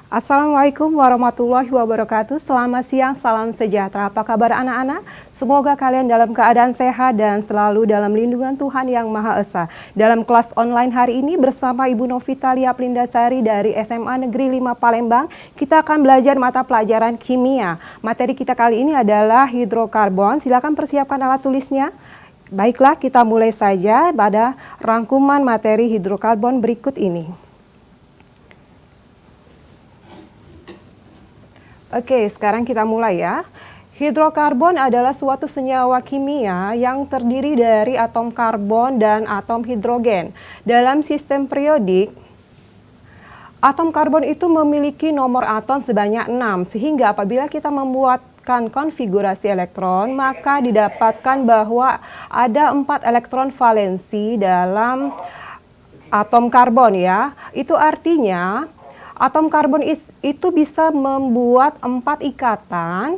Assalamualaikum warahmatullahi wabarakatuh. Selamat siang, salam sejahtera. Apa kabar anak-anak? Semoga kalian dalam keadaan sehat dan selalu dalam lindungan Tuhan Yang Maha Esa. Dalam kelas online hari ini bersama Ibu Novita Lia Plindasari dari SMA Negeri 5 Palembang, kita akan belajar mata pelajaran kimia. Materi kita kali ini adalah hidrokarbon. Silakan persiapkan alat tulisnya. Baiklah, kita mulai saja pada rangkuman materi hidrokarbon berikut ini. Oke, sekarang kita mulai ya. Hidrokarbon adalah suatu senyawa kimia yang terdiri dari atom karbon dan atom hidrogen. Dalam sistem periodik, atom karbon itu memiliki nomor atom sebanyak 6, sehingga apabila kita membuatkan konfigurasi elektron, maka didapatkan bahwa ada 4 elektron valensi dalam atom karbon ya. Itu artinya atom karbon itu bisa membuat 4 ikatan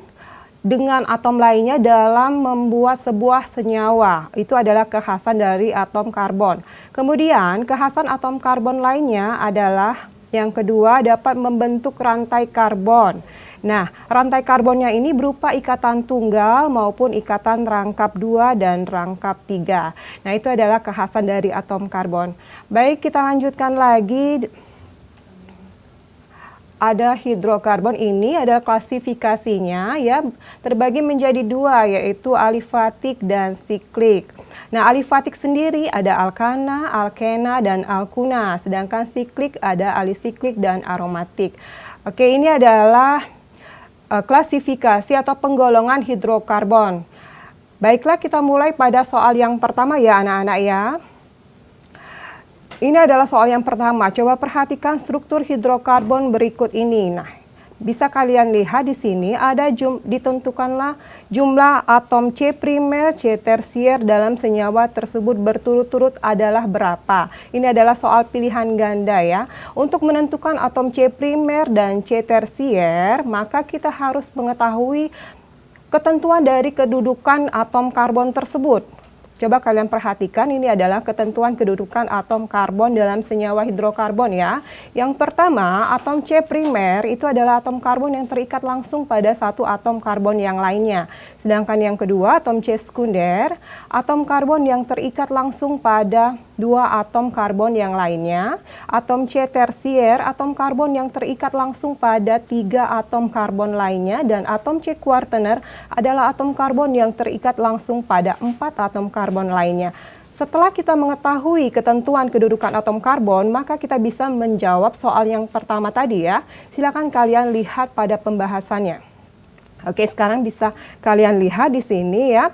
dengan atom lainnya dalam membuat sebuah senyawa. Itu adalah kekhasan dari atom karbon. Kemudian kekhasan atom karbon lainnya adalah yang kedua, dapat membentuk rantai karbon. Nah, rantai karbonnya ini berupa ikatan tunggal maupun ikatan rangkap 2 dan rangkap 3. Nah, itu adalah kekhasan dari atom karbon. Baik, kita lanjutkan lagi. Ada hidrokarbon ini, ada klasifikasinya ya, terbagi menjadi 2, yaitu alifatik dan siklik. Nah, alifatik sendiri ada alkana, alkena, dan alkuna, sedangkan siklik ada alisiklik dan aromatik. Oke, ini adalah klasifikasi atau penggolongan hidrokarbon. Baiklah, kita mulai pada soal yang pertama ya anak-anak ya. Ini adalah soal yang pertama. Coba perhatikan struktur hidrokarbon berikut ini. Nah, bisa kalian lihat di sini ada ditentukanlah jumlah atom C primer, C tersier dalam senyawa tersebut berturut-turut adalah berapa. Ini adalah soal pilihan ganda ya. Untuk menentukan atom C primer dan C tersier, maka kita harus mengetahui ketentuan dari kedudukan atom karbon tersebut. Coba kalian perhatikan, ini adalah ketentuan kedudukan atom karbon dalam senyawa hidrokarbon ya. Yang pertama, atom C primer itu adalah atom karbon yang terikat langsung pada satu atom karbon yang lainnya. Sedangkan yang kedua, atom C sekunder, atom karbon yang terikat langsung pada 2 atom karbon yang lainnya. Atom C tersier, atom karbon yang terikat langsung pada 3 atom karbon lainnya. Dan atom C kuartener adalah atom karbon yang terikat langsung pada 4 atom karbon lainnya. Setelah kita mengetahui ketentuan kedudukan atom karbon, maka kita bisa menjawab soal yang pertama tadi ya. Silakan kalian lihat pada pembahasannya. Oke, sekarang bisa kalian lihat di sini ya.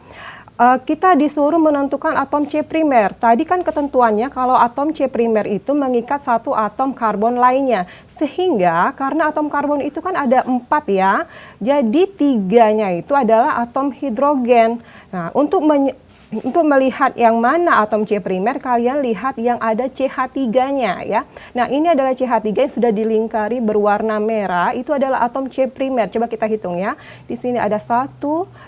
Kita disuruh menentukan atom C primer. Tadi kan ketentuannya kalau atom C primer itu mengikat satu atom karbon lainnya. Sehingga karena atom karbon itu kan ada 4 ya. Jadi 3-nya itu adalah atom hidrogen. Nah, untuk melihat yang mana atom C primer, kalian lihat yang ada CH3-nya ya. Nah, ini adalah CH3 yang sudah dilingkari berwarna merah, itu adalah atom C primer. Coba kita hitung ya. Di sini ada 1,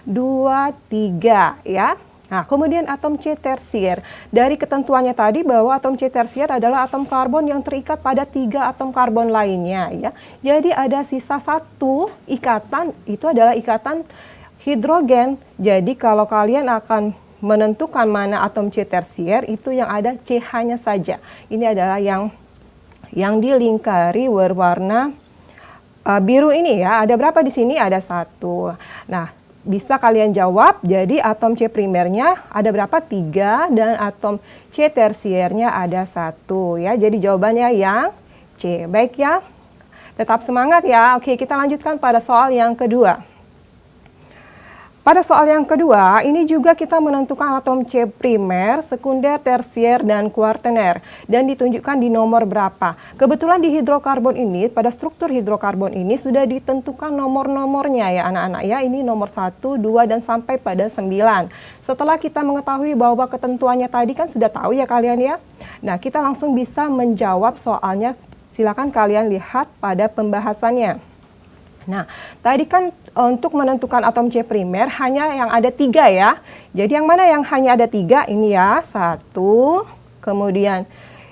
2, 3 ya. Nah, kemudian atom C tersier. Dari ketentuannya tadi bahwa atom C tersier adalah atom karbon yang terikat pada 3 atom karbon lainnya ya. Jadi ada sisa 1 ikatan, itu adalah ikatan hidrogen. Jadi kalau kalian akan menentukan mana atom C tersier, itu yang ada CH-nya saja. Ini adalah yang dilingkari berwarna biru ini ya. Ada berapa di sini? Ada 1. Nah, bisa kalian jawab. Jadi atom C primernya ada berapa? 3 dan atom C tersiernya ada 1 ya. Jadi jawabannya yang C. Baik ya. Tetap semangat ya. Oke, kita lanjutkan pada soal yang kedua. Pada soal yang kedua, ini juga kita menentukan atom C primer, sekunder, tersier, dan kuartener. Dan ditunjukkan di nomor berapa. Kebetulan di hidrokarbon ini, pada struktur hidrokarbon ini sudah ditentukan nomor-nomornya ya anak-anak ya. Ini nomor 1, 2, dan sampai pada 9. Setelah kita mengetahui bahwa ketentuannya tadi kan sudah tahu ya kalian ya. Nah, kita langsung bisa menjawab soalnya. Silakan kalian lihat pada pembahasannya. Nah, tadi kan untuk menentukan atom C primer hanya yang ada 3 ya. Jadi yang mana yang hanya ada 3? Ini ya, 1, kemudian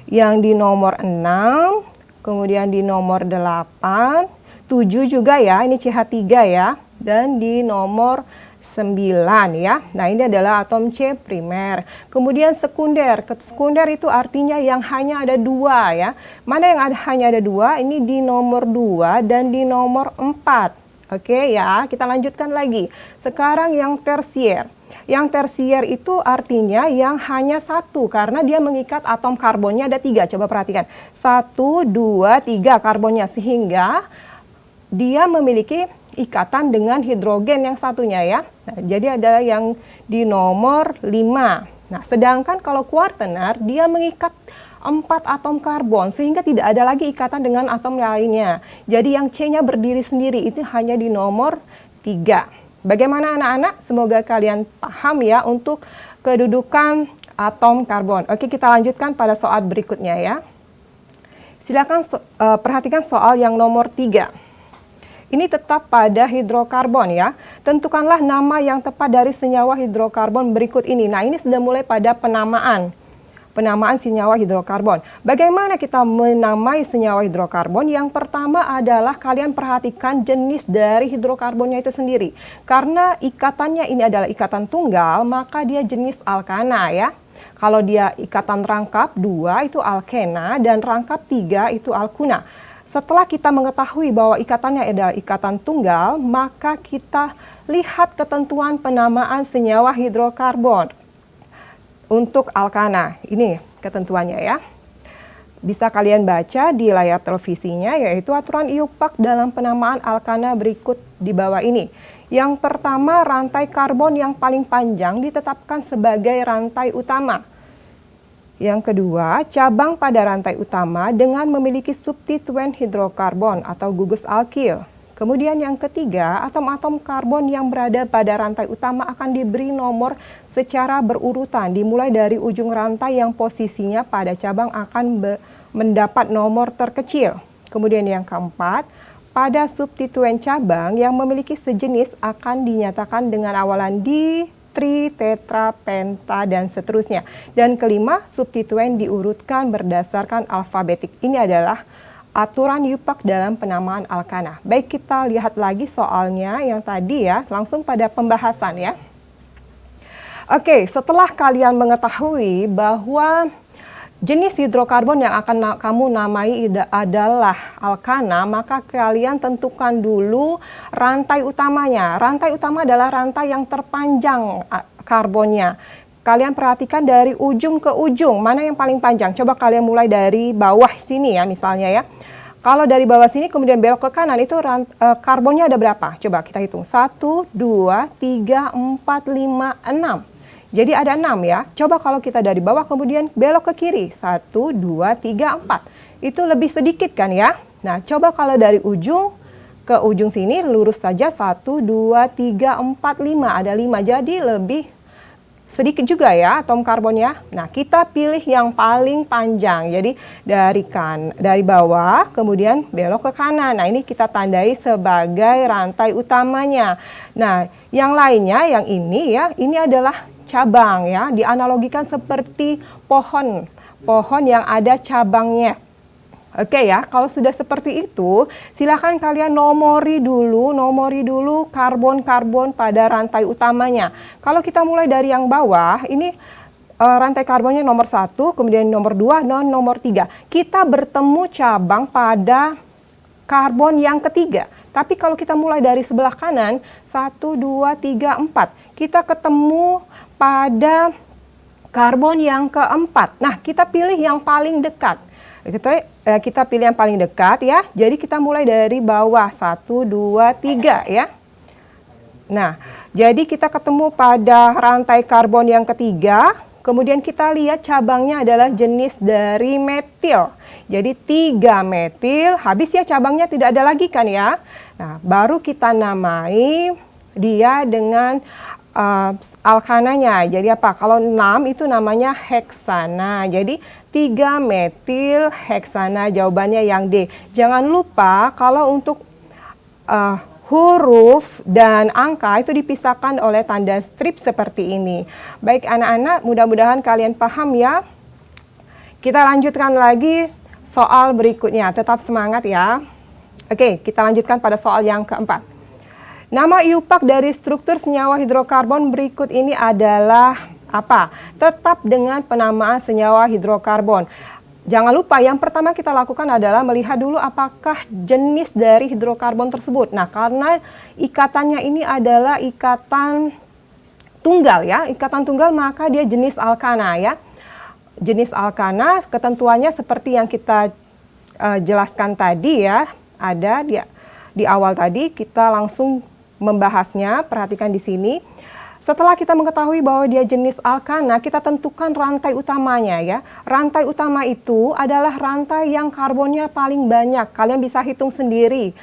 yang di nomor 6, kemudian di nomor 8, 7 juga ya, ini CH3 ya, dan di nomor 9 ya. Nah, ini adalah atom C primer. Kemudian sekunder. Sekunder itu artinya yang hanya ada 2 ya. Mana yang hanya ada 2? Ini di nomor 2 dan di nomor 4. Oke ya, kita lanjutkan lagi. Sekarang yang tersier. Yang tersier itu artinya yang hanya 1 karena dia mengikat atom karbonnya ada 3. Coba perhatikan. 1, 2, 3 karbonnya, sehingga dia memiliki ikatan dengan hidrogen yang satunya ya. Nah, jadi ada yang di nomor 5. Nah, sedangkan kalau kuartenar dia mengikat 4 atom karbon sehingga tidak ada lagi ikatan dengan atom lainnya. Jadi yang C-nya berdiri sendiri itu hanya di nomor 3. Bagaimana anak-anak? Semoga kalian paham ya untuk kedudukan atom karbon. Oke, kita lanjutkan pada soal berikutnya ya. Silakan perhatikan soal yang nomor 3. Ini tetap pada hidrokarbon ya. Tentukanlah nama yang tepat dari senyawa hidrokarbon berikut ini. Nah, ini sudah mulai pada penamaan senyawa hidrokarbon. Bagaimana kita menamai senyawa hidrokarbon? Yang pertama adalah kalian perhatikan jenis dari hidrokarbonnya itu sendiri. Karena ikatannya ini adalah ikatan tunggal, maka dia jenis alkana ya. Kalau dia ikatan rangkap 2 itu alkena dan rangkap 3 itu alkuna. Setelah kita mengetahui bahwa ikatannya adalah ikatan tunggal, maka kita lihat ketentuan penamaan senyawa hidrokarbon. Untuk alkana, ini ketentuannya ya. Bisa kalian baca di layar televisinya, yaitu aturan IUPAC dalam penamaan alkana berikut di bawah ini. Yang pertama, rantai karbon yang paling panjang ditetapkan sebagai rantai utama. Yang kedua, cabang pada rantai utama dengan memiliki substituen hidrokarbon atau gugus alkil. Kemudian yang ketiga, atom-atom karbon yang berada pada rantai utama akan diberi nomor secara berurutan, dimulai dari ujung rantai yang posisinya pada cabang akan mendapat nomor terkecil. Kemudian yang keempat, pada substituen cabang yang memiliki sejenis akan dinyatakan dengan awalan di, tri, tetra, penta, dan seterusnya. Dan kelima, substituen diurutkan berdasarkan alfabetik. Ini adalah aturan IUPAC dalam penamaan alkana. Baik, kita lihat lagi soalnya yang tadi ya, langsung pada pembahasan ya. Oke, setelah kalian mengetahui bahwa jenis hidrokarbon yang akan kamu namai adalah alkana, maka kalian tentukan dulu rantai utamanya. Rantai utama adalah rantai yang terpanjang karbonnya. Kalian perhatikan dari ujung ke ujung, mana yang paling panjang? Coba kalian mulai dari bawah sini ya misalnya ya. Kalau dari bawah sini kemudian belok ke kanan, itu karbonnya ada berapa? Coba kita hitung. 1, 2, 3, 4, 5, 6. Jadi ada 6 ya. Coba kalau kita dari bawah kemudian belok ke kiri. 1, 2, 3, 4. Itu lebih sedikit kan ya. Nah, coba kalau dari ujung ke ujung sini lurus saja. 1, 2, 3, 4, 5. Ada 5. Jadi lebih sedikit juga ya atom karbonnya. Nah, kita pilih yang paling panjang. Jadi dari bawah kemudian belok ke kanan. Nah, ini kita tandai sebagai rantai utamanya. Nah, yang lainnya yang ini ya, ini adalah cabang ya, dianalogikan seperti pohon yang ada cabangnya. Oke ya, kalau sudah seperti itu, silakan kalian nomori dulu karbon-karbon pada rantai utamanya. Kalau kita mulai dari yang bawah, ini rantai karbonnya nomor 1, kemudian nomor 2, dan nomor 3. Kita bertemu cabang pada karbon yang ketiga. Tapi kalau kita mulai dari sebelah kanan, 1, 2, 3, 4. Kita ketemu pada karbon yang keempat. Nah, kita pilih yang paling dekat. Kita pilih yang paling dekat ya. Jadi kita mulai dari bawah 1, 2, 3 ya. Nah, jadi kita ketemu pada rantai karbon yang ketiga. Kemudian kita lihat cabangnya adalah jenis dari metil. Jadi 3 metil, habis ya cabangnya tidak ada lagi kan ya. Nah, baru kita namai dia dengan alkananya. Jadi apa? Kalau 6 itu namanya heksana. Jadi 3 metil heksana, jawabannya yang D. Jangan lupa kalau untuk huruf dan angka itu dipisahkan oleh tanda strip seperti ini. Baik anak-anak, mudah-mudahan kalian paham ya. Kita lanjutkan lagi soal berikutnya. Tetap semangat ya. Oke, kita lanjutkan pada soal yang keempat. Nama IUPAC dari struktur senyawa hidrokarbon berikut ini adalah apa? Tetap dengan penamaan senyawa hidrokarbon. Jangan lupa yang pertama kita lakukan adalah melihat dulu apakah jenis dari hidrokarbon tersebut. Nah, karena ikatannya ini adalah ikatan tunggal ya, ikatan tunggal maka dia jenis alkana ya. Jenis alkana ketentuannya seperti yang kita jelaskan tadi ya, ada di awal tadi kita langsung membahasnya. Perhatikan di sini. Setelah kita mengetahui bahwa dia jenis alkana, kita tentukan rantai utamanya ya. Rantai utama itu adalah rantai yang karbonnya paling banyak. Kalian bisa hitung sendiri.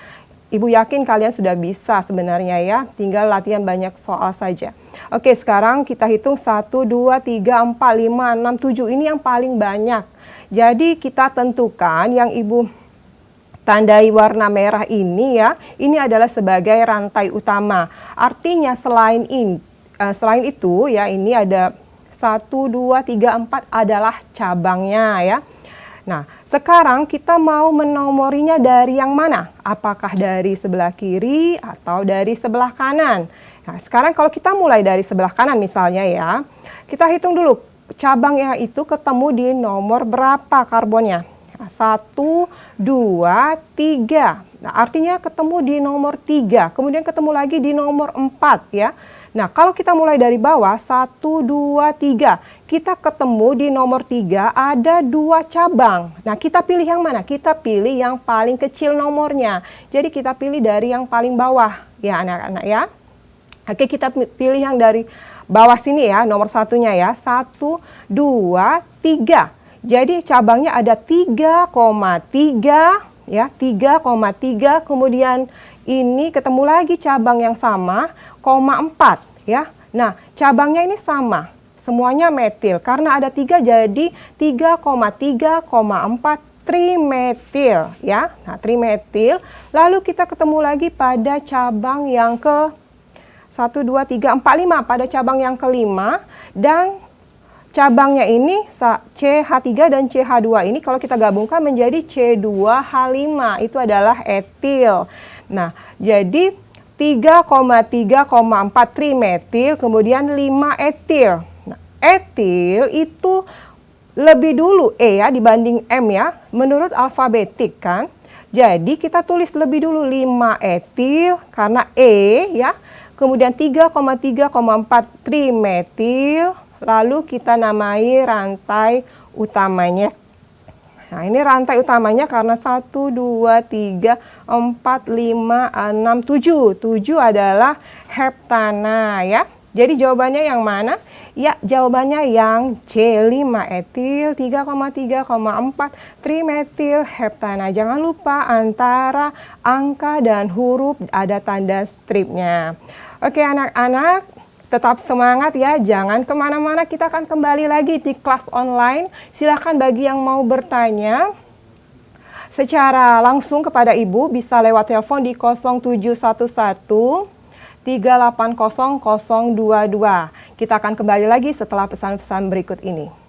Ibu yakin kalian sudah bisa sebenarnya ya. Tinggal latihan banyak soal saja. Oke, sekarang kita hitung 1, 2, 3, 4, 5, 6, 7. Ini yang paling banyak. Jadi kita tentukan yang Ibu tandai warna merah ini ya. Ini adalah sebagai rantai utama. Artinya selain itu ya, ini ada 1, 2, 3, 4 adalah cabangnya ya. Nah, sekarang kita mau menomorinya dari yang mana? Apakah dari sebelah kiri atau dari sebelah kanan? Nah, sekarang kalau kita mulai dari sebelah kanan misalnya ya, kita hitung dulu cabangnya itu ketemu di nomor berapa karbonnya? Nah, 1, 2, 3. Nah, artinya ketemu di nomor 3, kemudian ketemu lagi di nomor 4 ya. Nah, kalau kita mulai dari bawah, 1, 2, 3. Kita ketemu di nomor 3 ada 2 cabang. Nah, kita pilih yang mana? Kita pilih yang paling kecil nomornya. Jadi kita pilih dari yang paling bawah ya anak-anak ya. Oke, kita pilih yang dari bawah sini ya, nomor satunya ya. 1, 2, 3. Jadi cabangnya ada 3,3 ya, 3,3. Kemudian ini ketemu lagi cabang yang sama, 4 ya. Nah, cabangnya ini sama, semuanya metil. Karena ada 3 jadi 3,3,4 trimetil ya. Nah, trimetil. Lalu kita ketemu lagi pada cabang yang ke 1, 2, 3, 4, 5. Pada cabang yang kelima dan cabangnya ini CH3 dan CH2 ini kalau kita gabungkan menjadi C2H5. Itu adalah etil. Nah, jadi 3,3,4 trimetil, kemudian 5 etil. Nah, etil itu lebih dulu E ya dibanding M ya, menurut alfabetik kan. Jadi kita tulis lebih dulu 5 etil karena E ya. Kemudian 3,3,4 trimetil, lalu kita namai rantai utamanya. Nah, ini rantai utamanya karena 1, 2, 3, 4, 5, 6, 7. 7 adalah heptana ya. Jadi jawabannya yang mana? Ya, jawabannya yang C, 5 etil, 3,3,4 trimetil heptana. Jangan lupa antara angka dan huruf ada tanda stripnya. Oke anak-anak, tetap semangat ya, jangan kemana-mana, kita akan kembali lagi di kelas online. Silakan bagi yang mau bertanya secara langsung kepada Ibu bisa lewat telepon di 0711 380 022. Kita akan kembali lagi setelah pesan-pesan berikut ini.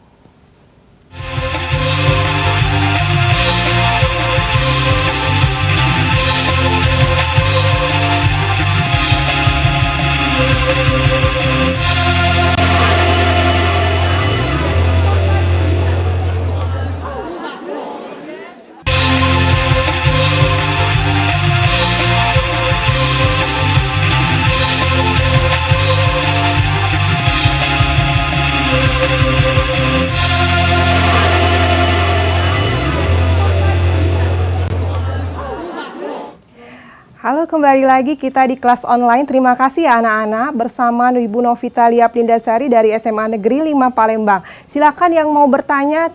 Halo, kembali lagi kita di kelas online. Terima kasih ya anak-anak, bersama Ibu Novita Lia Plindasari dari SMA Negeri 5 Palembang. Silakan yang mau bertanya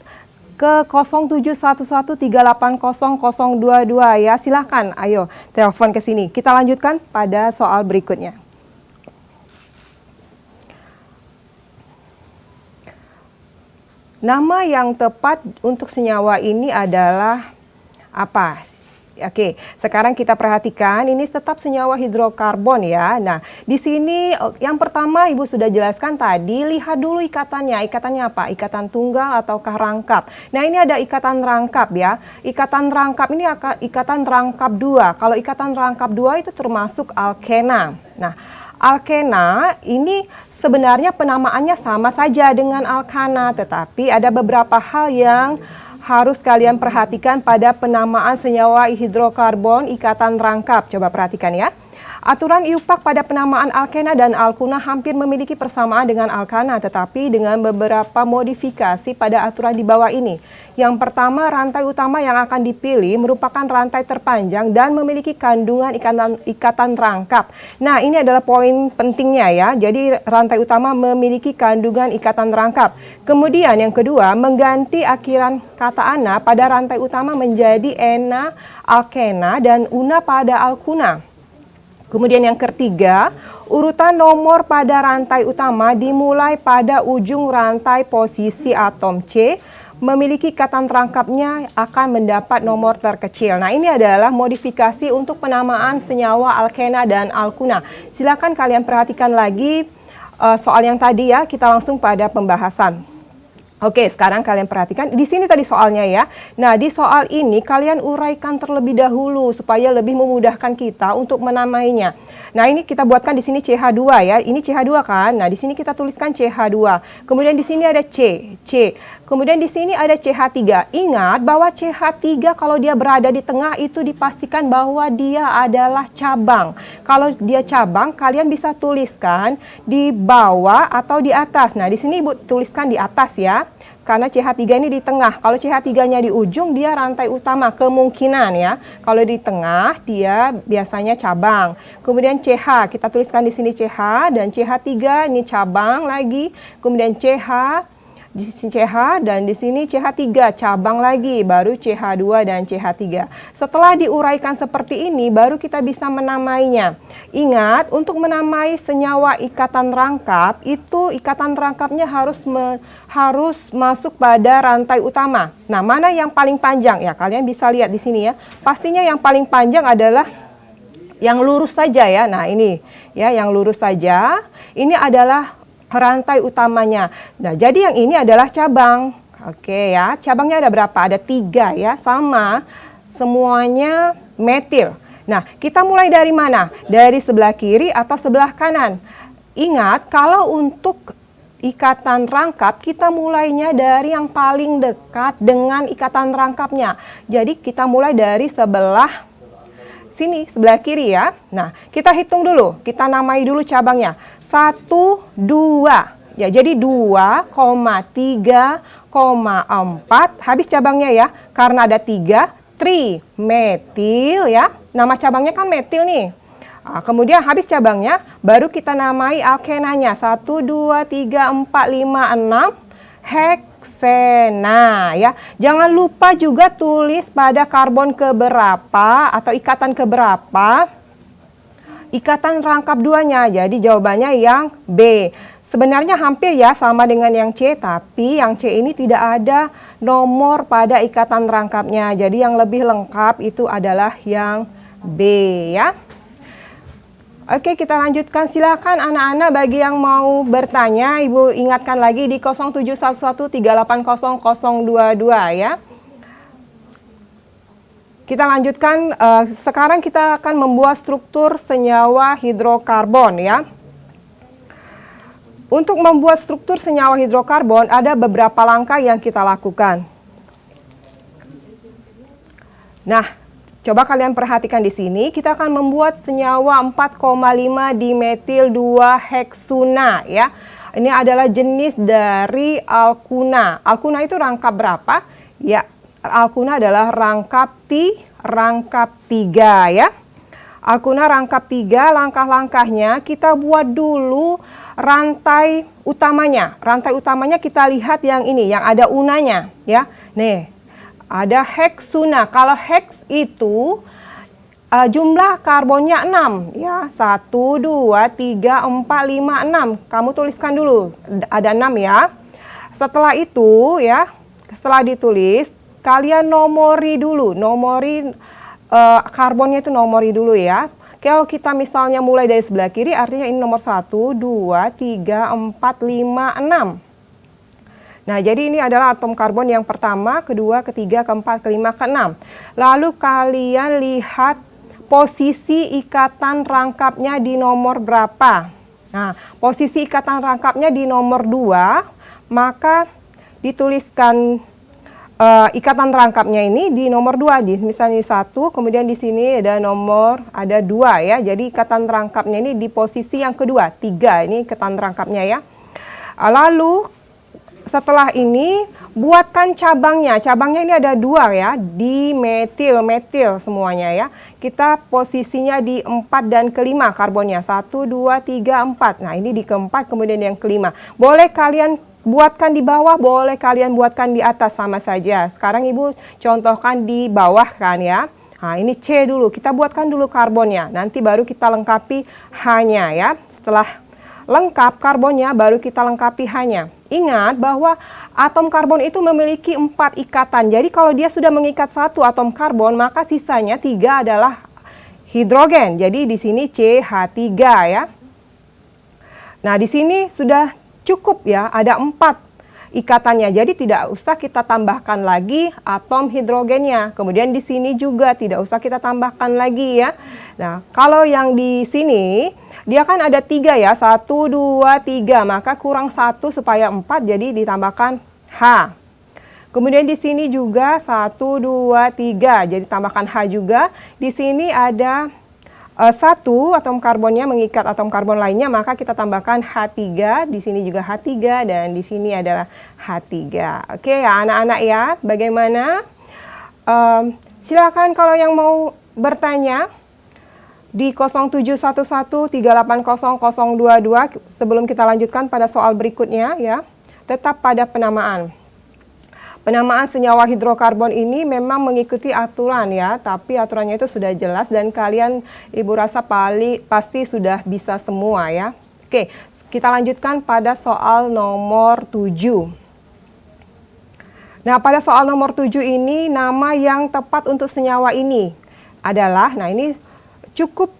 ke 0711380022 ya. Silakan, ayo telepon ke sini. Kita lanjutkan pada soal berikutnya. Nama yang tepat untuk senyawa ini adalah apa? Oke, sekarang kita perhatikan ini tetap senyawa hidrokarbon ya. Nah, di sini yang pertama Ibu sudah jelaskan tadi, lihat dulu ikatannya. Ikatannya apa? Ikatan tunggal ataukah rangkap? Nah, ini ada ikatan rangkap ya. Ikatan rangkap ini ikatan rangkap dua. Kalau ikatan rangkap dua itu termasuk alkena. Nah, alkena ini sebenarnya penamaannya sama saja dengan alkana, tetapi ada beberapa hal yang harus kalian perhatikan pada penamaan senyawa hidrokarbon ikatan rangkap. Coba perhatikan ya. Aturan IUPAC pada penamaan alkena dan alkuna hampir memiliki persamaan dengan alkana, tetapi dengan beberapa modifikasi pada aturan di bawah ini. Yang pertama, rantai utama yang akan dipilih merupakan rantai terpanjang dan memiliki kandungan ikatan rangkap. Nah, ini adalah poin pentingnya ya. Jadi rantai utama memiliki kandungan ikatan rangkap. Kemudian yang kedua, mengganti akhiran kata ana pada rantai utama menjadi ena alkena dan una pada alkuna. Kemudian yang ketiga, urutan nomor pada rantai utama dimulai pada ujung rantai posisi atom C, memiliki ikatan rangkapnya akan mendapat nomor terkecil. Nah, ini adalah modifikasi untuk penamaan senyawa alkena dan alkuna. Silakan kalian perhatikan lagi soal yang tadi ya, kita langsung pada pembahasan. Oke, sekarang kalian perhatikan di sini tadi soalnya ya. Nah, di soal ini kalian uraikan terlebih dahulu supaya lebih memudahkan kita untuk menamainya. Nah, ini kita buatkan di sini CH2 ya. Ini CH2 kan. Nah, di sini kita tuliskan CH2. Kemudian di sini ada C. Kemudian di sini ada CH3. Ingat bahwa CH3 kalau dia berada di tengah itu dipastikan bahwa dia adalah cabang. Kalau dia cabang, kalian bisa tuliskan di bawah atau di atas. Nah, di sini Ibu tuliskan di atas ya. Karena CH3 ini di tengah. Kalau CH3-nya di ujung, dia rantai utama kemungkinan ya. Kalau di tengah, dia biasanya cabang. Kemudian CH, kita tuliskan di sini CH dan CH3 ini cabang lagi. Kemudian CH, di sini CH dan di sini CH3 cabang lagi, baru CH2 dan CH3. Setelah diuraikan seperti ini, baru kita bisa menamainya. Ingat, untuk menamai senyawa ikatan rangkap, itu ikatan rangkapnya harus masuk pada rantai utama. Nah, mana yang paling panjang? Ya, kalian bisa lihat di sini ya. Pastinya yang paling panjang adalah yang lurus saja ya. Nah, ini ya, yang lurus saja. Ini adalah rantai utamanya. Nah, jadi yang ini adalah cabang. Oke ya, cabangnya ada berapa? Ada 3 ya, sama. Semuanya metil. Nah, kita mulai dari mana? Dari sebelah kiri atau sebelah kanan? Ingat, kalau untuk ikatan rangkap, kita mulainya dari yang paling dekat dengan ikatan rangkapnya. Jadi, kita mulai dari sebelah sini, sebelah kiri ya. Nah, kita hitung dulu. Kita namai dulu cabangnya. 1, 2. Ya, jadi 2,3,4. Habis cabangnya ya. Karena ada 3, trimetil ya. Nama cabangnya kan metil nih. Nah, kemudian habis cabangnya, baru kita namai alkenanya. 1, 2, 3, 4, 5, 6. Heksena ya. Jangan lupa juga tulis pada karbon keberapa atau ikatan keberapa ikatan rangkap duanya. Jadi jawabannya yang B. Sebenarnya hampir ya sama dengan yang C, tapi yang C ini tidak ada nomor pada ikatan rangkapnya. Jadi yang lebih lengkap itu adalah yang B ya. Oke, kita lanjutkan. Silakan anak-anak bagi yang mau bertanya, Ibu ingatkan lagi di 0711380022 ya. Kita lanjutkan, sekarang kita akan membuat struktur senyawa hidrokarbon ya. Untuk membuat struktur senyawa hidrokarbon ada beberapa langkah yang kita lakukan. Nah, coba kalian perhatikan di sini, kita akan membuat senyawa 4,5 dimetil 2 heksuna ya. Ini adalah jenis dari alkuna. Alkuna itu rangkap berapa? Ya, alkuna adalah rangkap 3 ya. Alkuna rangkap 3, langkah-langkahnya kita buat dulu rantai utamanya. Rantai utamanya kita lihat yang ini, yang ada unanya ya. Nih, ada heksuna. Kalau heks itu jumlah karbonnya 6 ya. 1, 2, 3, 4, 5, 6. Kamu tuliskan dulu, ada 6 ya. Setelah itu ya, setelah ditulis, kalian nomori dulu, nomori karbonnya itu nomori dulu ya. Kalau kita misalnya mulai dari sebelah kiri, artinya ini nomor 1, 2, 3, 4, 5, 6. Nah, jadi ini adalah atom karbon yang pertama, kedua, ketiga, keempat, kelima, keenam. Lalu kalian lihat posisi ikatan rangkapnya di nomor berapa. Nah, posisi ikatan rangkapnya di nomor 2, maka dituliskan ikatan rangkapnya ini di nomor 2. Misalnya 1, kemudian di sini ada 2 ya. Jadi ikatan rangkapnya ini di posisi yang kedua, 3 ini ikatan rangkapnya ya. Lalu setelah ini buatkan cabangnya. Cabangnya ini ada 2 ya, di metil semuanya ya. Kita posisinya di 4 dan kelima karbonnya. 1, 2, 3, 4. Nah, ini di keempat, kemudian yang kelima. Boleh kalian buatkan di bawah, boleh kalian buatkan di atas, sama saja. Sekarang Ibu contohkan di bawah kan ya. Nah, ini C dulu. Kita buatkan dulu karbonnya. Nanti baru kita lengkapi H-nya ya. Setelah lengkap karbonnya, baru kita lengkapi H-nya. Ingat bahwa atom karbon itu memiliki 4 ikatan. Jadi kalau dia sudah mengikat 1 atom karbon, maka sisanya 3 adalah hidrogen. Jadi di sini CH3 ya. Nah, di sini sudah cukup ya, ada 4 ikatannya. Jadi tidak usah kita tambahkan lagi atom hidrogennya. Kemudian di sini juga tidak usah kita tambahkan lagi ya. Nah, kalau yang di sini dia kan ada 3 ya, 1, 2, 3, maka kurang 1 supaya 4, jadi ditambahkan H. Kemudian di sini juga 1, 2, 3, jadi tambahkan H juga. Di sini ada 1 atom karbonnya mengikat atom karbon lainnya, maka kita tambahkan H3, di sini juga H3, dan di sini adalah H3. Oke ya anak-anak ya, bagaimana? Silakan kalau yang mau bertanya di 0711380022 sebelum kita lanjutkan pada soal berikutnya ya. Tetap pada penamaan. Penamaan senyawa hidrokarbon ini memang mengikuti aturan ya, tapi aturannya itu sudah jelas dan kalian Ibu rasa pasti sudah bisa semua ya. Oke, kita lanjutkan pada soal nomor 7. Nah, pada soal nomor 7 ini nama yang tepat untuk senyawa ini adalah, nah ini cukup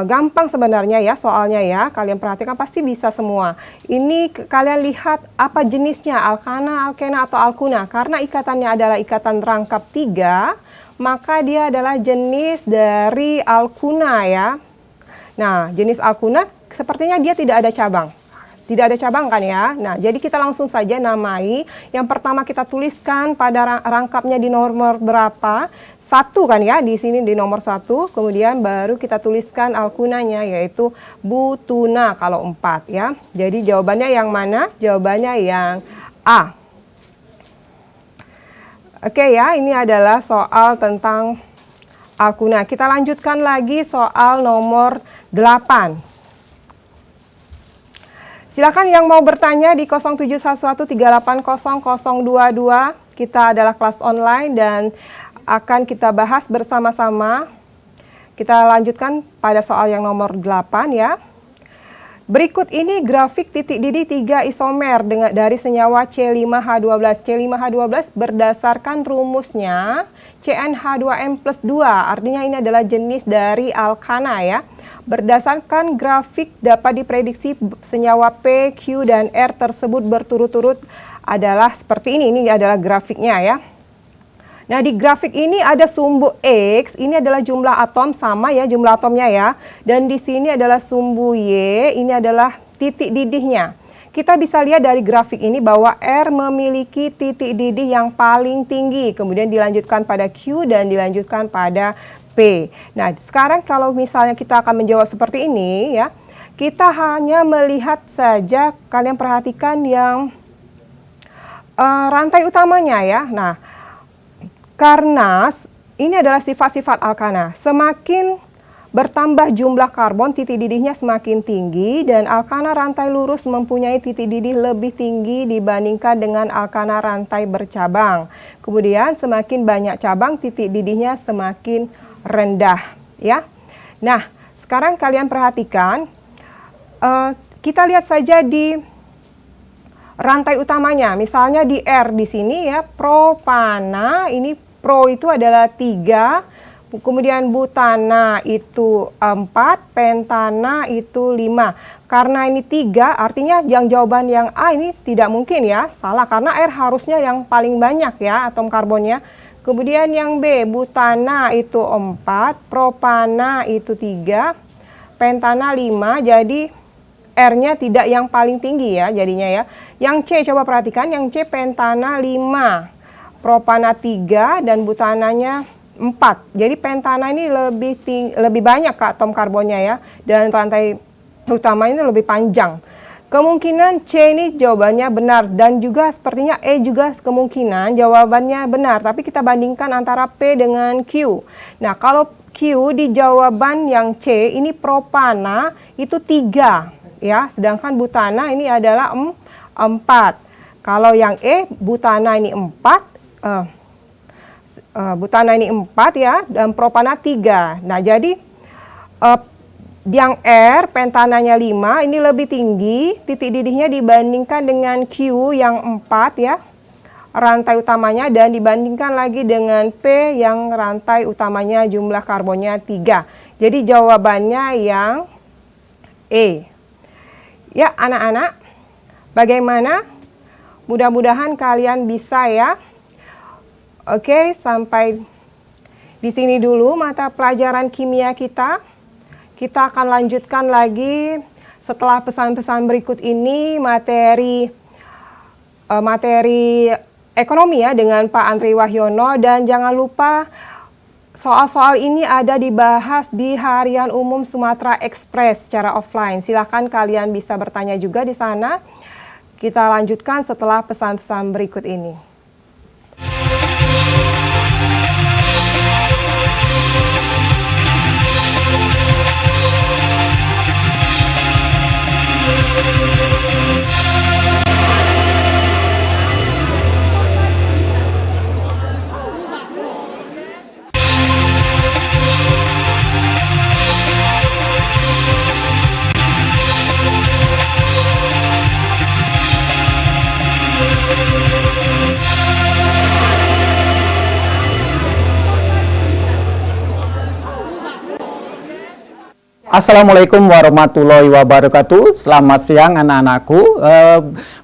gampang sebenarnya ya soalnya ya, kalian perhatikan pasti bisa semua. Ini kalian lihat apa jenisnya, alkana, alkena, atau alkuna. Karena ikatannya adalah ikatan rangkap 3, maka dia adalah jenis dari alkuna ya. Nah, jenis alkuna sepertinya dia tidak ada cabang. Tidak ada cabang kan ya. Nah, jadi kita langsung saja namai. Yang pertama kita tuliskan pada rangkapnya di nomor berapa. 1 kan ya, di sini di nomor 1. Kemudian baru kita tuliskan alkunanya, yaitu butuna kalau 4 ya. Jadi jawabannya yang mana? Jawabannya yang A. Oke ya, ini adalah soal tentang alkuna. Kita lanjutkan lagi soal nomor 8. Silakan yang mau bertanya di 0711380022. Kita adalah kelas online dan akan kita bahas bersama-sama. Kita lanjutkan pada soal yang nomor 8 ya. Berikut ini grafik titik didih 3 isomer dari senyawa C5H12. C5H12 berdasarkan rumusnya CnH2m+2. Artinya ini adalah jenis dari alkana ya. Berdasarkan grafik dapat diprediksi senyawa P, Q, dan R tersebut berturut-turut adalah seperti ini. Ini adalah grafiknya ya. Nah, di grafik ini ada sumbu X, ini adalah jumlah atom sama ya, jumlah atomnya ya. Dan di sini adalah sumbu Y, ini adalah titik didihnya. Kita bisa lihat dari grafik ini bahwa R memiliki titik didih yang paling tinggi, kemudian dilanjutkan pada Q dan dilanjutkan pada P. Nah, sekarang kalau misalnya kita akan menjawab seperti ini ya, kita hanya melihat saja, kalian perhatikan yang rantai utamanya ya. Nah, karena ini adalah sifat-sifat alkana, semakin bertambah jumlah karbon, titik didihnya semakin tinggi, dan alkana rantai lurus mempunyai titik didih lebih tinggi dibandingkan dengan alkana rantai bercabang. Kemudian semakin banyak cabang, titik didihnya semakin rendah ya. Nah, sekarang kalian perhatikan, kita lihat saja di rantai utamanya. Misalnya di R di sini ya, propana, ini pro itu adalah 3, Kemudian butana itu 4, pentana itu 5. Karena ini 3, artinya yang jawaban yang A ini tidak mungkin ya, salah karena air harusnya yang paling banyak ya atom karbonnya. Kemudian yang B, butana itu 4, propana itu 3, pentana 5, jadi R-nya tidak yang paling tinggi ya jadinya ya. Yang C coba perhatikan, yang C pentana 5, propana 3, dan butananya 4. Jadi pentana ini lebih banyak atom karbonnya ya, dan rantai utama ini lebih panjang. Kemungkinan C ini jawabannya benar, dan juga sepertinya E juga kemungkinan jawabannya benar. Tapi kita bandingkan antara P dengan Q. Nah, kalau Q di jawaban yang C ini propana itu 3 ya, sedangkan butana ini adalah 4. Kalau yang E butana ini 4, butana ini 4 ya, dan propana 3. Nah, jadi yang R pentananya 5 ini lebih tinggi titik didihnya dibandingkan dengan Q yang 4 ya, rantai utamanya, dan dibandingkan lagi dengan P yang rantai utamanya jumlah karbonnya 3. Jadi jawabannya yang E. Ya anak-anak, bagaimana? Mudah-mudahan kalian bisa ya. Oke, sampai di sini dulu mata pelajaran kimia kita. Kita akan lanjutkan lagi setelah pesan-pesan berikut ini materi ekonomi ya dengan Pak Andri Wahyono, dan jangan lupa soal-soal ini ada dibahas di Harian Umum Sumatera Express secara offline. Silakan kalian bisa bertanya juga di sana. Kita lanjutkan setelah pesan-pesan berikut ini. Assalamualaikum warahmatullahi wabarakatuh. Selamat siang anak-anakku.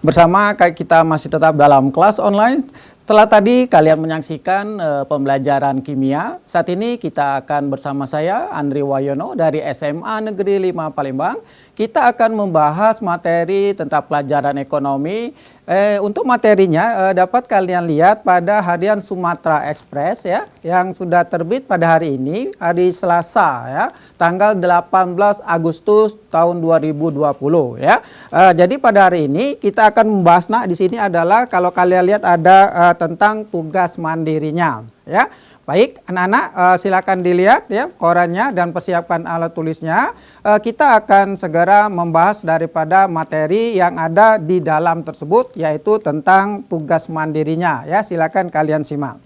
Bersama kita masih tetap dalam kelas online. Setelah tadi kalian menyaksikan pembelajaran kimia, saat ini kita akan bersama saya Andri Wahyono dari SMA Negeri 5 Palembang. Kita akan membahas materi tentang pelajaran ekonomi. Untuk materinya dapat kalian lihat pada Harian Sumatera Express ya, yang sudah terbit pada hari ini, hari Selasa ya, tanggal 18 Agustus tahun 2020 ya. Jadi pada hari ini kita akan membahas, nah di sini adalah kalau kalian lihat ada tentang tugas mandirinya ya. Baik anak-anak, silakan dilihat ya korannya dan persiapkan alat tulisnya. Kita akan segera membahas daripada materi yang ada di dalam tersebut, yaitu tentang tugas mandirinya ya. Silakan kalian simak.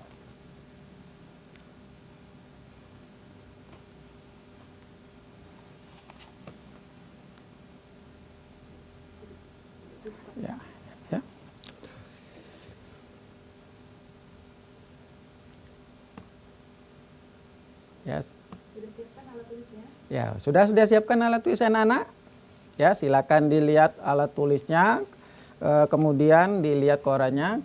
Ya. Sudah siapkan alat tulisnya? Ya, sudah siapkan alat tulisnya anak-anak? Ya, silakan dilihat alat tulisnya, kemudian dilihat korannya.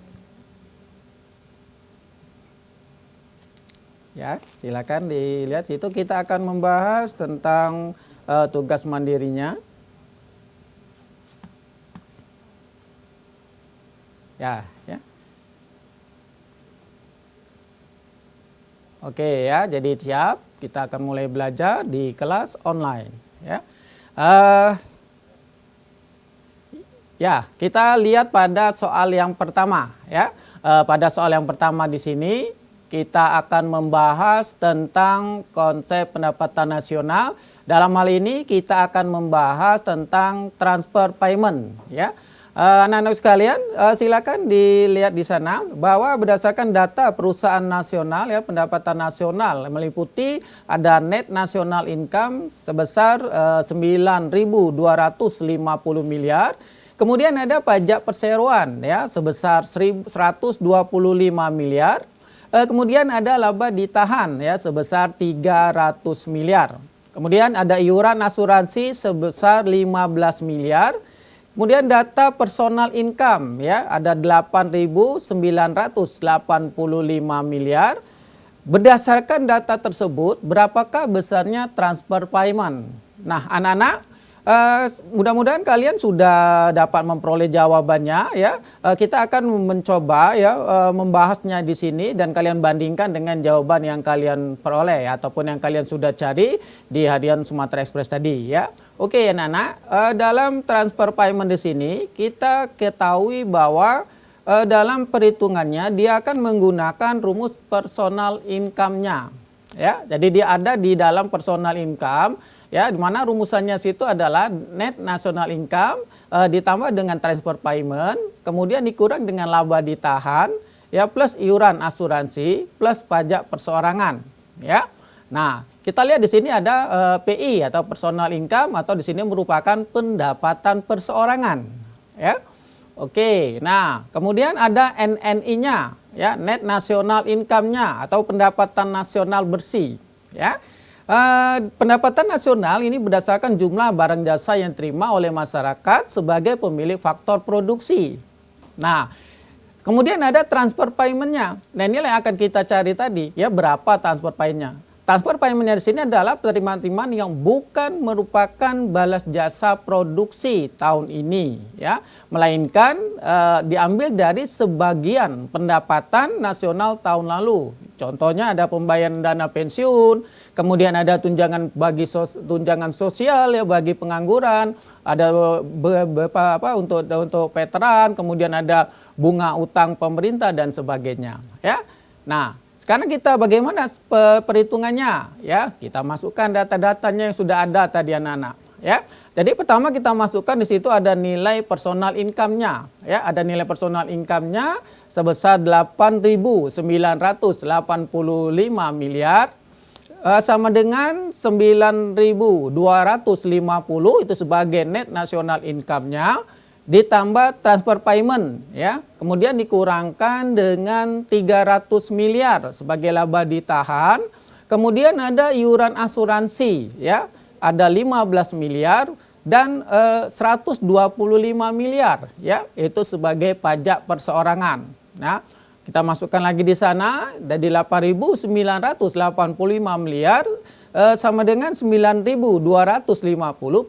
Ya, silakan dilihat situ, kita akan membahas tentang tugas mandirinya. Ya. Oke ya, jadi siap, kita akan mulai belajar di kelas online ya. Ya, kita lihat pada soal yang pertama ya. Pada soal yang pertama di sini kita akan membahas tentang konsep pendapatan nasional. Dalam hal ini kita akan membahas tentang transfer payment ya. Anak-anak sekalian, silakan dilihat di sana bahwa berdasarkan data perusahaan nasional ya, pendapatan nasional meliputi ada net national income sebesar 9.250 miliar. Kemudian ada pajak perseroan ya sebesar 125 miliar. Kemudian ada laba ditahan ya sebesar 300 miliar. Kemudian ada iuran asuransi sebesar 15 miliar. Kemudian data personal income ya ada 8.985 miliar. Berdasarkan data tersebut, berapakah besarnya transfer payment? Nah, anak-anak, mudah-mudahan kalian sudah dapat memperoleh jawabannya ya. Kita akan mencoba ya membahasnya di sini dan kalian bandingkan dengan jawaban yang kalian peroleh ataupun yang kalian sudah cari di Harian Sumatera Express tadi ya. Oke, anak-anak, dalam transfer payment di sini kita ketahui bahwa dalam perhitungannya dia akan menggunakan rumus personal income-nya ya. Jadi dia ada di dalam personal income ya, di mana rumusannya situ adalah net national income ditambah dengan transfer payment, kemudian dikurang dengan laba ditahan ya plus iuran asuransi plus pajak perseorangan ya. Nah, kita lihat di sini ada PI atau personal income atau di sini merupakan pendapatan perseorangan ya. Oke, nah kemudian ada NNI-nya ya, net national income-nya atau pendapatan nasional bersih ya. Pendapatan nasional ini berdasarkan jumlah barang jasa yang diterima oleh masyarakat sebagai pemilik faktor produksi. Nah, kemudian ada transfer payment-nya. Nah, inilah yang akan kita cari tadi ya, berapa transfer payment-nya. Transfer payment-nya di sini adalah penerimaan yang bukan merupakan balas jasa produksi tahun ini ya, melainkan diambil dari sebagian pendapatan nasional tahun lalu. Contohnya ada pembayaran dana pensiun, kemudian ada tunjangan tunjangan sosial ya bagi pengangguran, ada untuk veteran, kemudian ada bunga utang pemerintah dan sebagainya ya. Nah, sekarang kita bagaimana perhitungannya ya? Kita masukkan data-datanya yang sudah ada tadi anak-anak ya. Jadi pertama kita masukkan di situ ada nilai personal income-nya ya, ada nilai personal income-nya sebesar 8.985 miliar sama dengan 9.250 itu sebagai net national income-nya, ditambah transfer payment ya, kemudian dikurangkan dengan 300 miliar sebagai laba ditahan, kemudian ada iuran asuransi ya, ada 15 miliar dan 125 miliar ya, itu sebagai pajak perseorangan. Nah, kita masukkan lagi di sana dari 8.985 miliar sama dengan 9.250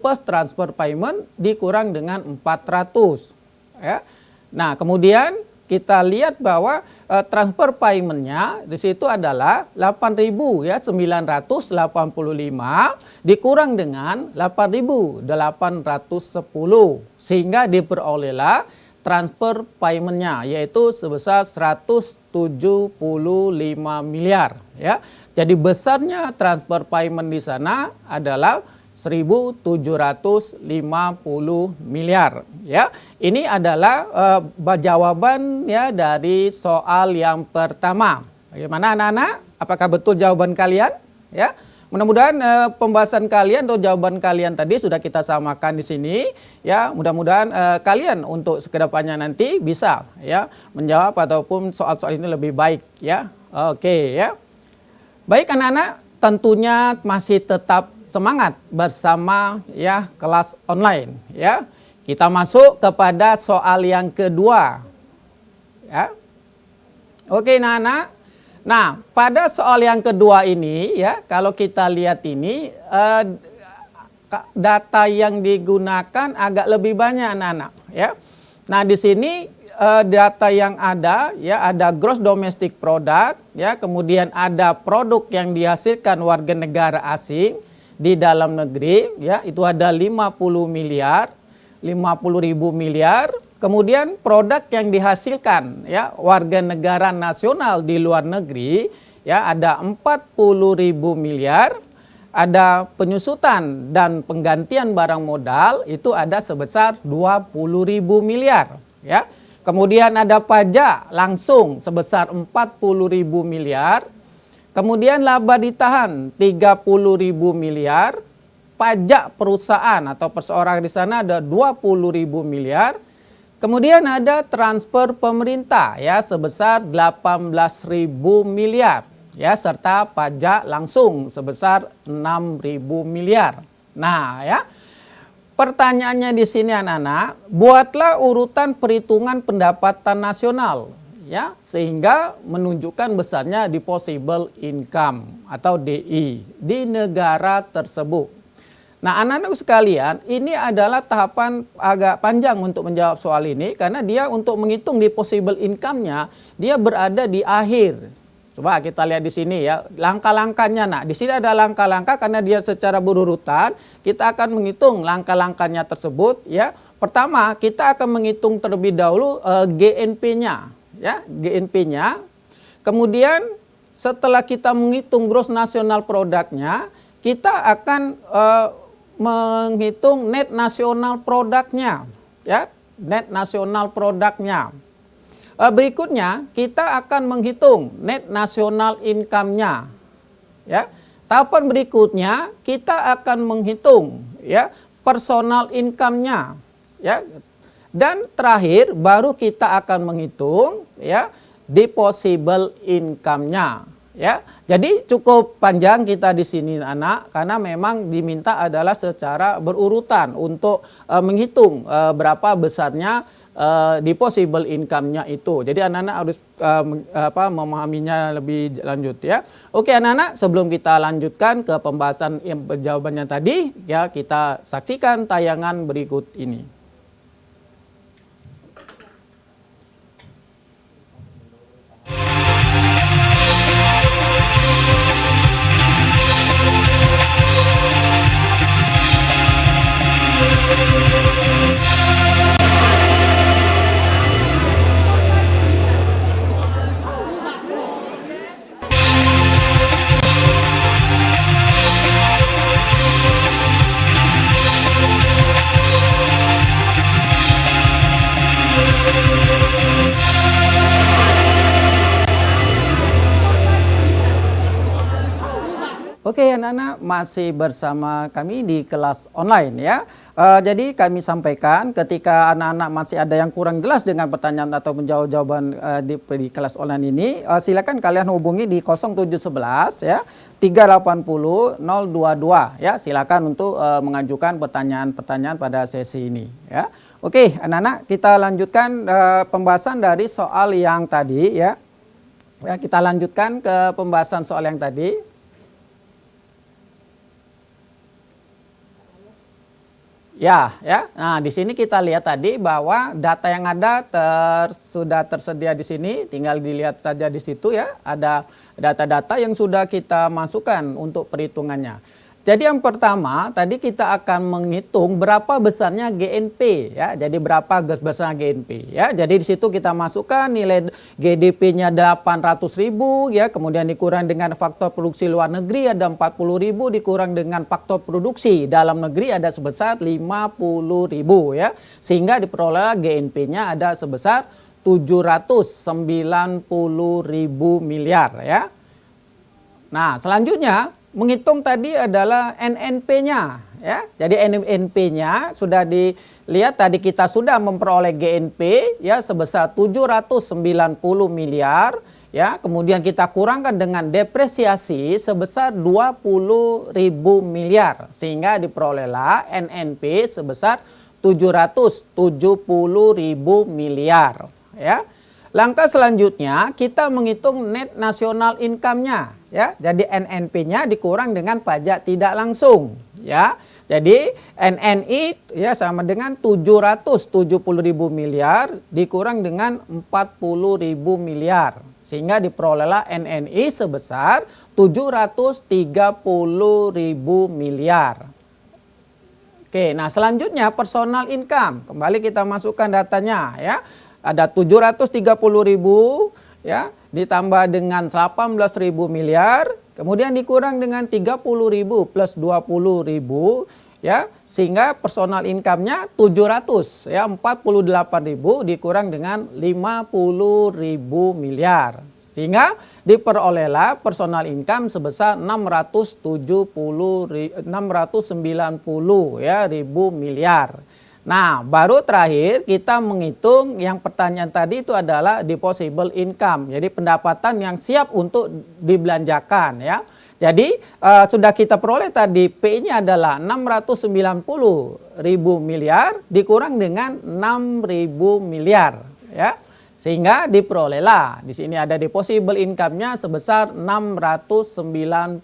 plus transfer payment dikurang dengan 400 ya. Nah, kemudian kita lihat bahwa transfer payment-nya di situ adalah 8.985 dikurang dengan 8.810 sehingga diperolehlah transfer payment-nya yaitu sebesar 175 miliar ya. Jadi besarnya transfer payment di sana adalah 1.750 miliar ya. Ini adalah jawaban ya dari soal yang pertama. Bagaimana anak-anak? Apakah betul jawaban kalian? Ya. Mudah-mudahan pembahasan kalian atau jawaban kalian tadi sudah kita samakan di sini ya. Mudah-mudahan kalian untuk kedepannya nanti bisa ya menjawab ataupun soal-soal ini lebih baik ya. Oke ya. Baik anak-anak, tentunya masih tetap semangat bersama ya kelas online ya. Kita masuk kepada soal yang kedua. Ya. Oke anak-anak. Nah, pada soal yang kedua ini ya, kalau kita lihat ini data yang digunakan agak lebih banyak anak-anak ya. Nah, di sini data yang ada ya, ada gross domestic product ya, kemudian ada produk yang dihasilkan warga negara asing di dalam negeri ya, itu ada 50 miliar, 50.000 miliar. Kemudian produk yang dihasilkan ya warga negara nasional di luar negeri ya ada 40.000 miliar. Ada penyusutan dan penggantian barang modal itu ada sebesar 20.000 miliar ya. Kemudian ada pajak langsung sebesar 40.000 miliar. Kemudian laba ditahan 30.000 miliar. Pajak perusahaan atau perseorangan di sana ada 20.000 miliar. Kemudian ada transfer pemerintah ya sebesar 18.000 miliar ya serta pajak langsung sebesar 6.000 miliar. Nah, ya. Pertanyaannya di sini anak-anak, buatlah urutan perhitungan pendapatan nasional ya sehingga menunjukkan besarnya disposable income atau DI di negara tersebut. Nah, anak-anak sekalian, ini adalah tahapan agak panjang untuk menjawab soal ini karena dia untuk menghitung disposable income-nya dia berada di akhir. Coba kita lihat di sini ya, langkah-langkahnya. Nah, di sini ada langkah-langkah karena dia secara berurutan, kita akan menghitung langkah-langkahnya tersebut ya. Pertama, kita akan menghitung terlebih dahulu GNP-nya ya, GNP-nya. Kemudian setelah kita menghitung gross national product-nya, kita akan menghitung net nasional produknya ya, net nasional produknya. Berikutnya kita akan menghitung net nasional income-nya ya. Tahapan berikutnya kita akan menghitung ya personal income-nya ya. Dan terakhir baru kita akan menghitung ya disposable income-nya. Ya, jadi cukup panjang kita di sini anak karena memang diminta adalah secara berurutan untuk menghitung berapa besarnya disposable income-nya itu. Jadi anak-anak harus memahaminya lebih lanjut ya. Oke anak-anak, sebelum kita lanjutkan ke pembahasan jawabannya tadi ya, kita saksikan tayangan berikut ini. Oke anak-anak, masih bersama kami di kelas online ya. Jadi kami sampaikan ketika anak-anak masih ada yang kurang jelas dengan pertanyaan atau menjawab jawaban di kelas online ini, silakan kalian hubungi di 0711 ya 380 022 ya. Silakan untuk mengajukan pertanyaan-pertanyaan pada sesi ini ya. Oke anak-anak, kita lanjutkan pembahasan dari soal yang tadi ya. Ya, kita lanjutkan ke pembahasan soal yang tadi. Ya. Nah, di sini kita lihat tadi bahwa data yang ada sudah tersedia di sini, tinggal dilihat saja di situ ya. Ada data-data yang sudah kita masukkan untuk perhitungannya. Jadi yang pertama, tadi kita akan menghitung berapa besarnya GNP ya. Jadi berapa besarnya GNP ya. Jadi di situ kita masukkan nilai GDP-nya 800.000 ya, kemudian dikurang dengan faktor produksi luar negeri ada 40.000 dikurang dengan faktor produksi dalam negeri ada sebesar 50.000 ya. Sehingga diperoleh GNP-nya ada sebesar 790.000 miliar ya. Nah, selanjutnya menghitung tadi adalah NNP-nya ya. Jadi NNP-nya sudah dilihat tadi kita sudah memperoleh GNP ya sebesar 790 miliar ya. Kemudian kita kurangkan dengan depresiasi sebesar 20.000 miliar sehingga diperolehlah NNP sebesar 770.000 miliar ya. Langkah selanjutnya kita menghitung net national income-nya ya. Jadi NNP-nya dikurang dengan pajak tidak langsung ya. Jadi NNI ya sama dengan 770.000 miliar dikurang dengan 40.000 miliar sehingga diperolehlah NNI sebesar 730.000 miliar. Oke, nah selanjutnya personal income. Kembali kita masukkan datanya ya. Ada 730.000 ya, ditambah dengan 18.000 miliar, kemudian dikurang dengan 30.000 plus 20.000 ya, sehingga personal income-nya 700 ya, 48.000 dikurang dengan 50.000 miliar. Sehingga diperolehlah personal income sebesar 690 ya ribu miliar. Nah, baru terakhir kita menghitung yang pertanyaan tadi itu adalah disposable income. Jadi pendapatan yang siap untuk dibelanjakan ya. Jadi sudah kita peroleh tadi P-nya adalah 690.000 miliar dikurang dengan 6.000 miliar ya. Sehingga diperolehlah di sini ada disposable income-nya sebesar 690.000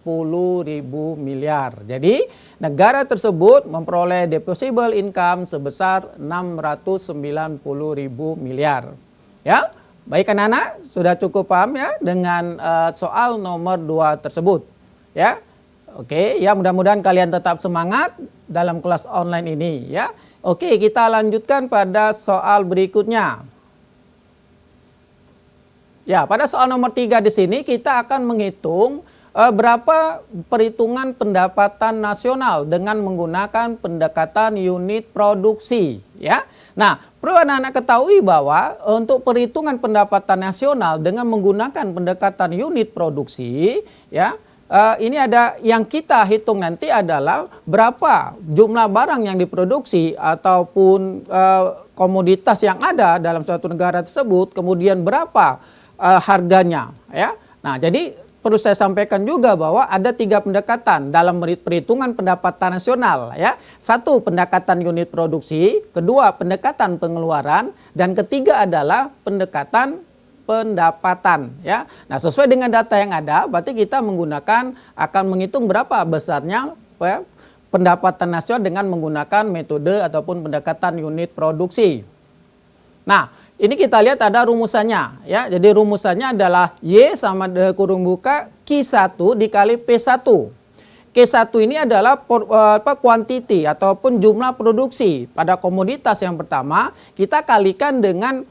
miliar. Jadi negara tersebut memperoleh disposable income sebesar 690.000 miliar. Ya, baik anak-anak, sudah cukup paham ya dengan soal nomor 2 tersebut. Ya, oke, ya mudah-mudahan kalian tetap semangat dalam kelas online ini. Ya, oke, kita lanjutkan pada soal berikutnya. Ya, pada soal nomor 3 di sini kita akan menghitung berapa perhitungan pendapatan nasional dengan menggunakan pendekatan unit produksi ya. Nah, perlu anak-anak ketahui bahwa untuk perhitungan pendapatan nasional dengan menggunakan pendekatan unit produksi ya, ini ada yang kita hitung nanti adalah berapa jumlah barang yang diproduksi ataupun komoditas yang ada dalam suatu negara tersebut, kemudian berapa harganya ya. Nah, jadi perlu saya sampaikan juga bahwa ada 3 pendekatan dalam perhitungan pendapatan nasional ya. 1, pendekatan unit produksi, kedua pendekatan pengeluaran, dan ketiga adalah pendekatan pendapatan ya. Nah, sesuai dengan data yang ada berarti kita akan menghitung berapa besarnya ya, pendapatan nasional dengan menggunakan metode ataupun pendekatan unit produksi. Nah, ini kita lihat ada rumusannya ya. Jadi rumusannya adalah Y sama kurung buka Q1 dikali P1. Q1 ini adalah quantity ataupun jumlah produksi pada komoditas yang pertama, kita kalikan dengan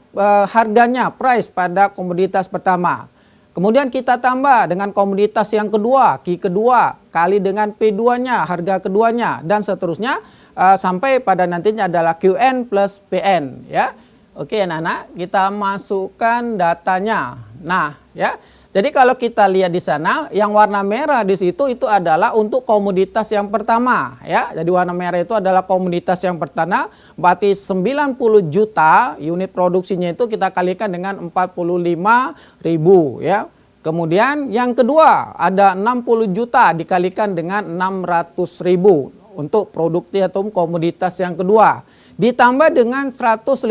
harganya, price pada komoditas pertama. Kemudian kita tambah dengan komoditas yang kedua, Q kedua, kali dengan P2-nya, harga keduanya, dan seterusnya sampai pada nantinya adalah QN plus PN ya. Oke anak-anak, kita masukkan datanya. Nah, ya. Jadi kalau kita lihat di sana, yang warna merah di situ itu adalah untuk komoditas yang pertama, ya. Jadi warna merah itu adalah komoditas yang pertama, berarti 90 juta unit produksinya itu kita kalikan dengan 45.000, ya. Kemudian yang kedua ada 60 juta dikalikan dengan 600.000 untuk produksi atau komoditas yang kedua. Ditambah dengan 150.000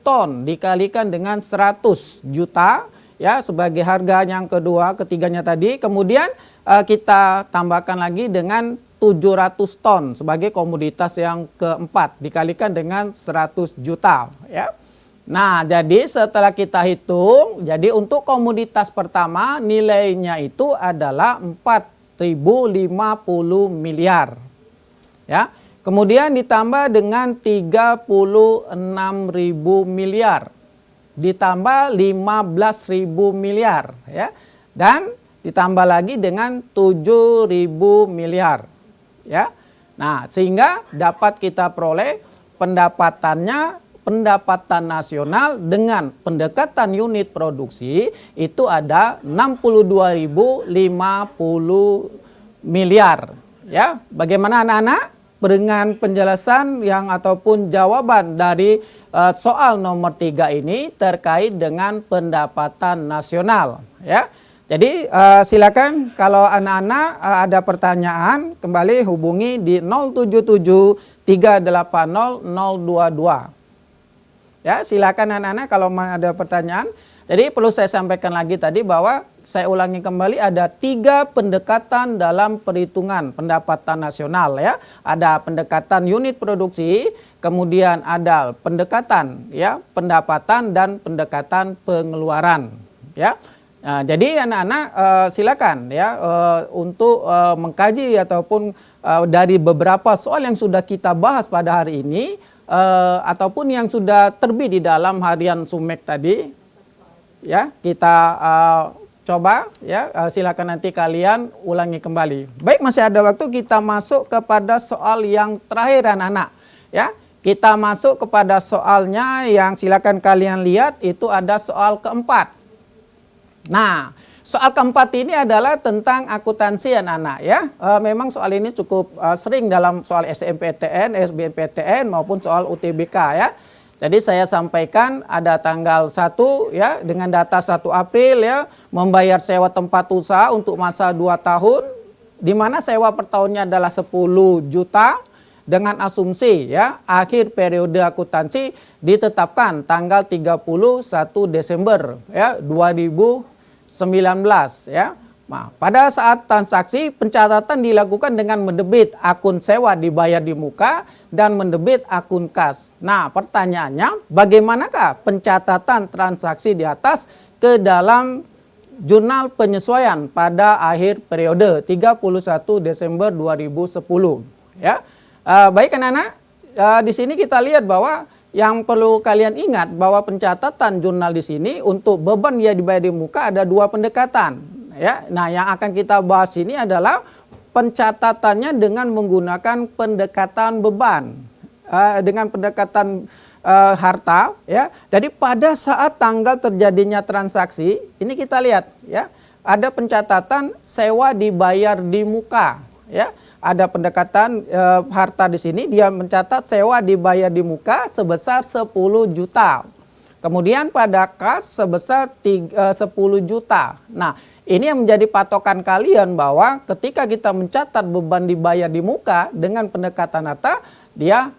ton dikalikan dengan 100 juta ya sebagai harga yang kedua, ketiganya tadi. Kemudian kita tambahkan lagi dengan 700 ton sebagai komoditas yang keempat dikalikan dengan 100 juta ya. Nah, jadi setelah kita hitung, jadi untuk komoditas pertama nilainya itu adalah 4.050 miliar. Ya. Kemudian ditambah dengan 36.000 miliar. Ditambah 15.000 miliar ya. Dan ditambah lagi dengan 7.000 miliar ya. Nah, sehingga dapat kita peroleh pendapatan nasional dengan pendekatan unit produksi itu ada 62.050 miliar ya. Bagaimana anak-anak? Dengan penjelasan yang ataupun jawaban dari soal nomor 3 ini terkait dengan pendapatan nasional ya. Jadi silakan kalau anak-anak ada pertanyaan kembali hubungi di 077 380 022. Ya, silakan anak-anak kalau ada pertanyaan. Jadi perlu saya sampaikan lagi tadi bahwa saya ulangi kembali ada 3 pendekatan dalam perhitungan pendapatan nasional ya. Ada pendekatan unit produksi, kemudian ada pendekatan ya pendapatan dan pendekatan pengeluaran ya. Nah, jadi anak-anak silakan ya untuk mengkaji ataupun dari beberapa soal yang sudah kita bahas pada hari ini ataupun yang sudah terbit di dalam harian Sumek tadi. Ya, kita coba ya, silakan nanti kalian ulangi kembali. Baik, masih ada waktu, kita masuk kepada soal yang terakhir anak-anak ya. Kita masuk kepada soalnya yang silakan kalian lihat itu ada soal keempat. Nah, soal keempat ini adalah tentang akuntansi anak-anak ya. Memang soal ini cukup sering dalam soal SNMPTN, SBMPTN maupun soal UTBK ya. Jadi saya sampaikan ada tanggal 1 ya dengan data 1 April ya membayar sewa tempat usaha untuk masa 2 tahun di mana sewa per tahunnya adalah 10 juta dengan asumsi ya akhir periode akuntansi ditetapkan tanggal 31 Desember ya 2019 ya. Nah, pada saat transaksi pencatatan dilakukan dengan mendebit akun sewa dibayar di muka dan mendebit akun kas. Nah, pertanyaannya bagaimanakah pencatatan transaksi di atas ke dalam jurnal penyesuaian pada akhir periode 31 Desember 2010 ya. Baik anak-anak, di sini kita lihat bahwa yang perlu kalian ingat bahwa pencatatan jurnal di sini untuk beban yang dibayar di muka ada 2 pendekatan ya. Nah, yang akan kita bahas ini adalah pencatatannya dengan menggunakan pendekatan beban dengan pendekatan harta ya. Jadi pada saat tanggal terjadinya transaksi ini kita lihat ya ada pencatatan sewa dibayar di muka ya. Ada pendekatan harta di sini dia mencatat sewa dibayar di muka sebesar 10 juta. Kemudian pada kas sebesar 10 juta. Nah, ini yang menjadi patokan kalian bahwa ketika kita mencatat beban dibayar di muka dengan pendekatan harta, dia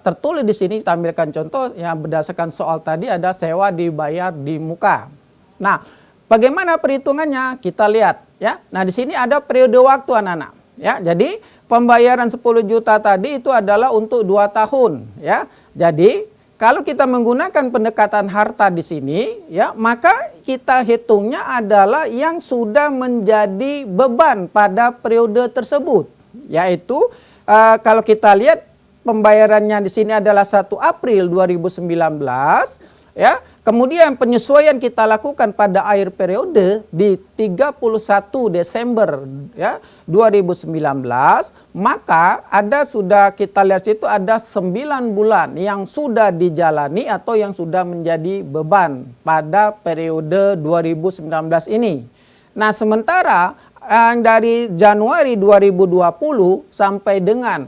tertulis di sini kita ambilkan contoh yang berdasarkan soal tadi ada sewa dibayar di muka. Nah, bagaimana perhitungannya? Kita lihat ya. Nah, di sini ada periode waktu anak-anak. Ya, jadi pembayaran 10 juta tadi itu adalah untuk 2 tahun ya. Jadi kalau kita menggunakan pendekatan harta di sini ya, maka kita hitungnya adalah yang sudah menjadi beban pada periode tersebut. Yaitu kalau kita lihat pembayarannya di sini adalah 1 April 2019 ya. Kemudian penyesuaian kita lakukan pada akhir periode di 31 Desember ya 2019, maka ada sudah kita lihat situ ada 9 bulan yang sudah dijalani atau yang sudah menjadi beban pada periode 2019 ini. Nah, sementara dari Januari 2020 sampai dengan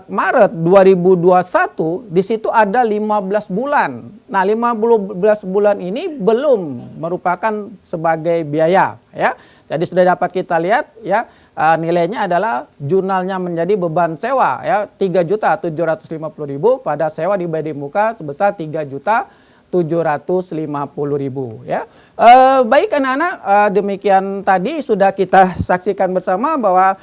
Maret 2021 di situ ada 15 bulan. Nah, 15 bulan ini belum merupakan sebagai biaya ya. Jadi sudah dapat kita lihat ya nilainya adalah jurnalnya menjadi beban sewa ya 3.750.000 pada sewa dibayar di muka sebesar 3.750.000 ya. Baik anak-anak, demikian tadi sudah kita saksikan bersama bahwa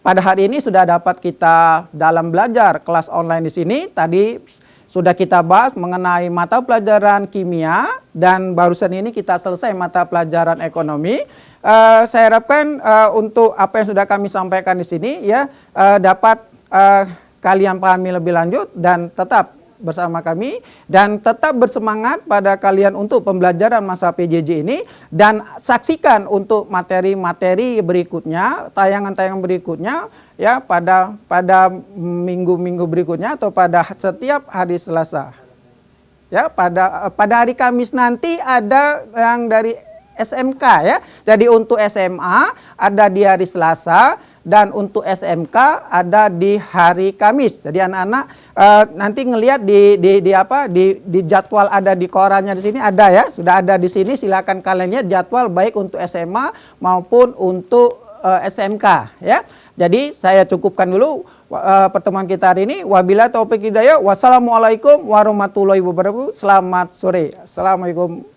pada hari ini sudah dapat kita dalam belajar kelas online di sini. Tadi sudah kita bahas mengenai mata pelajaran kimia dan barusan ini kita selesai mata pelajaran ekonomi. Saya harapkan untuk apa yang sudah kami sampaikan di sini ya dapat kalian pahami lebih lanjut dan tetap bersama kami dan tetap bersemangat pada kalian untuk pembelajaran masa PJJ ini dan saksikan untuk materi-materi berikutnya, tayangan-tayangan berikutnya ya pada minggu-minggu berikutnya atau pada setiap hari Selasa. Ya, pada hari Kamis nanti ada yang dari SMK ya. Jadi untuk SMA ada di hari Selasa dan untuk SMK ada di hari Kamis. Jadi anak-anak nanti ngelihat di jadwal ada di korannya di sini ada ya. Sudah ada di sini, silakan kalian lihat jadwal baik untuk SMA maupun untuk SMK ya. Jadi saya cukupkan dulu pertemuan kita hari ini. Wabillahi taufiq hidayah. Wassalamualaikum warahmatullahi wabarakatuh. Selamat sore. Assalamualaikum.